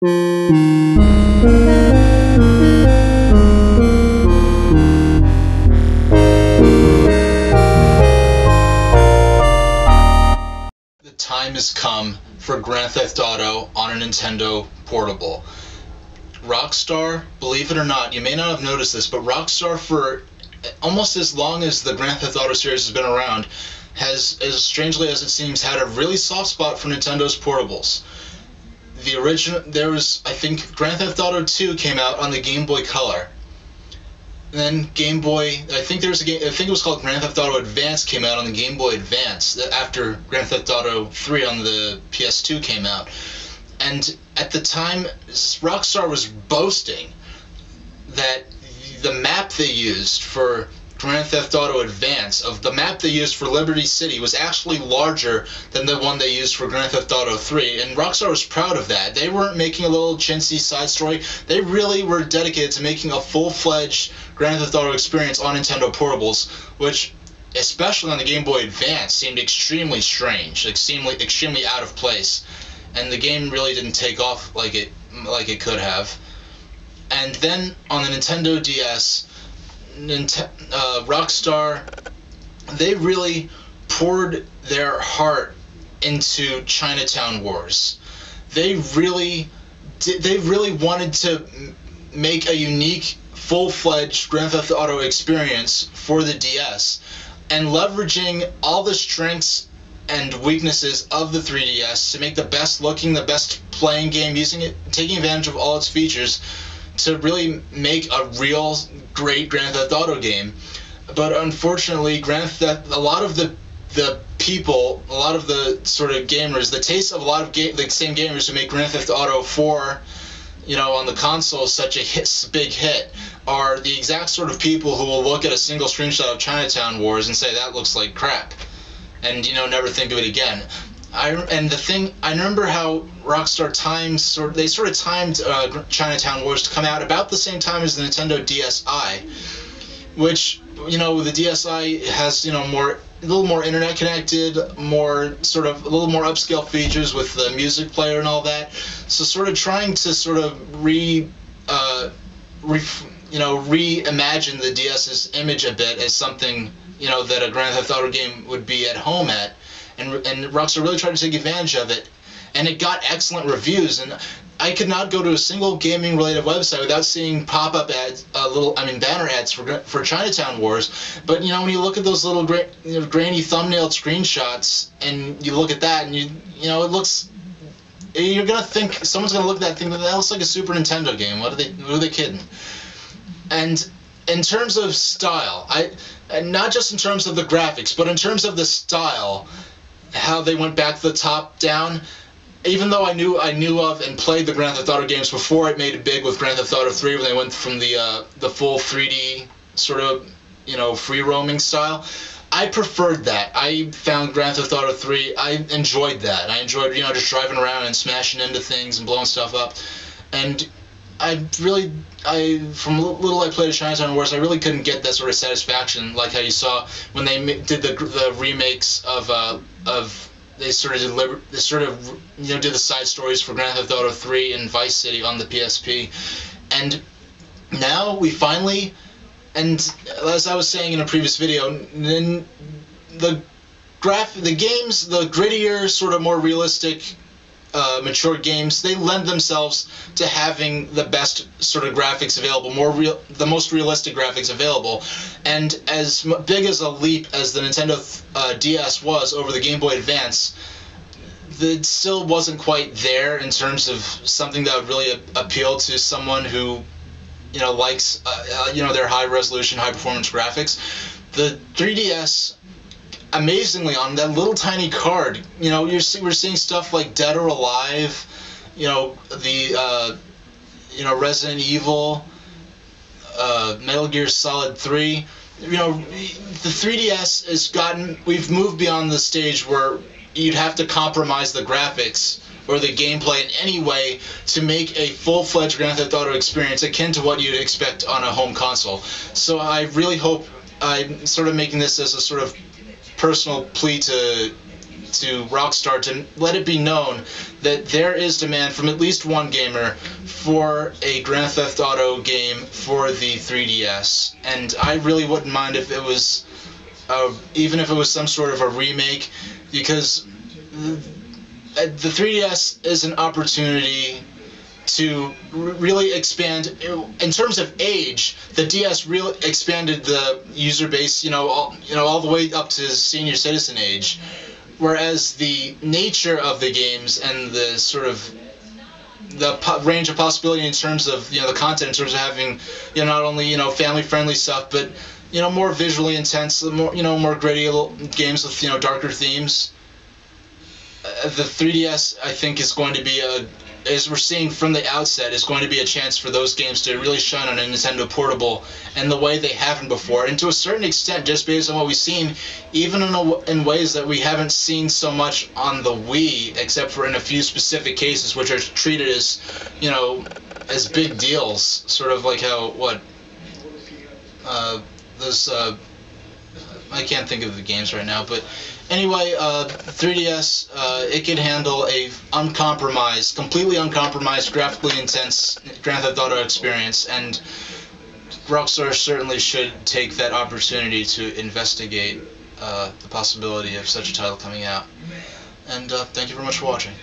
The time has come for Grand Theft Auto on a Nintendo Portable. Rockstar, believe it or not, you may not have noticed this, but Rockstar, for almost as long as the Grand Theft Auto series has been around, has, as strangely as it seems, had a really soft spot for Nintendo's portables. The original, I think Grand Theft Auto 2 came out on the Game Boy Color. And then Game Boy, I think it was called Grand Theft Auto Advance, came out on the Game Boy Advance after Grand Theft Auto 3 on the PS2 came out. And at the time, Rockstar was boasting that the map they used for Grand Theft Auto Advance, of the map they used for Liberty City, was actually larger than the one they used for Grand Theft Auto 3, and Rockstar was proud of that. They weren't making a little chintzy side story. They really were dedicated to making a full-fledged Grand Theft Auto experience on Nintendo portables, which, especially on the Game Boy Advance, seemed extremely strange, extremely out of place, and the game really didn't take off like it could have. And then on the Nintendo DS, Rockstar, they really poured their heart into Chinatown Wars. They really wanted to make a unique, full-fledged Grand Theft Auto experience for the DS, and leveraging all the strengths and weaknesses of the 3DS to make the best looking, the best playing game, using it, taking advantage of all its features to really make a real great Grand Theft Auto game. But unfortunately, a lot of the people, a lot of the sort of gamers, the taste of a lot of the same gamers who make Grand Theft Auto 4, on the console such a big hit, are the exact sort of people who will look at a single screenshot of Chinatown Wars and say that looks like crap, and never think of it again. I remember how Rockstar timed Chinatown Wars to come out about the same time as the Nintendo DSi, which, the DSi has, a little more internet connected, a little more upscale features with the music player and all that. So sort of trying to reimagine the DS's image a bit as something, that a Grand Theft Auto game would be at home at. And Rockstar really tried to take advantage of it, and it got excellent reviews. And I could not go to a single gaming-related website without seeing pop-up ads, banner ads for Chinatown Wars. But when you look at those little grainy thumbnailed screenshots, and you look at that, and it looks, you're gonna think, someone's gonna look at that and think that looks like a Super Nintendo game. What are they kidding? And in terms of style, and not just in terms of the graphics, but in terms of the style, how they went back to the top down, even though I knew of and played the Grand Theft Auto games before it made it big with Grand Theft Auto 3, when they went from the full 3D sort of free roaming style, I preferred that. I found Grand Theft Auto 3, I enjoyed that. I enjoyed just driving around and smashing into things and blowing stuff up, and from little I played of Chinatown Wars, I really couldn't get that sort of satisfaction like how you saw when they did the remakes of they did the side stories for Grand Theft Auto 3 and Vice City on the PSP, and now we finally, and as I was saying in a previous video, the games, the grittier, sort of more realistic, mature games, they lend themselves to having the best sort of graphics available, the most realistic graphics available. And as big as a leap as the Nintendo DS was over the Game Boy Advance, it still wasn't quite there in terms of something that would really appeal to someone who likes their high resolution, high performance graphics. The 3DS, amazingly, on that little tiny card, we're seeing stuff like Dead or Alive, the Resident Evil, Metal Gear Solid 3. The 3DS we've moved beyond the stage where you'd have to compromise the graphics or the gameplay in any way to make a full-fledged Grand Theft Auto experience akin to what you'd expect on a home console. So I really hope, I'm sort of making this as a sort of personal plea to to Rockstar to let it be known that there is demand from at least one gamer for a Grand Theft Auto game for the 3DS. And I really wouldn't mind if it was, even if it was some sort of a remake, because the 3DS is an opportunity to really expand. In terms of age, the DS really expanded the user base, all the way up to senior citizen age, whereas the nature of the games and the sort of the range of possibility in terms of the content, in terms of having not only family friendly stuff, but more visually intense, more gritty games with darker themes. The 3DS, I think, is going to be as we're seeing from the outset, is going to be a chance for those games to really shine on a Nintendo Portable in the way they haven't before, and to a certain extent, just based on what we've seen, even in ways that we haven't seen so much on the Wii, except for in a few specific cases, which are treated as, as big deals, sort of like how those. I can't think of the games right now, but anyway, 3DS, it can handle a completely uncompromised, graphically intense Grand Theft Auto experience, and Rockstar certainly should take that opportunity to investigate the possibility of such a title coming out. And thank you very much for watching.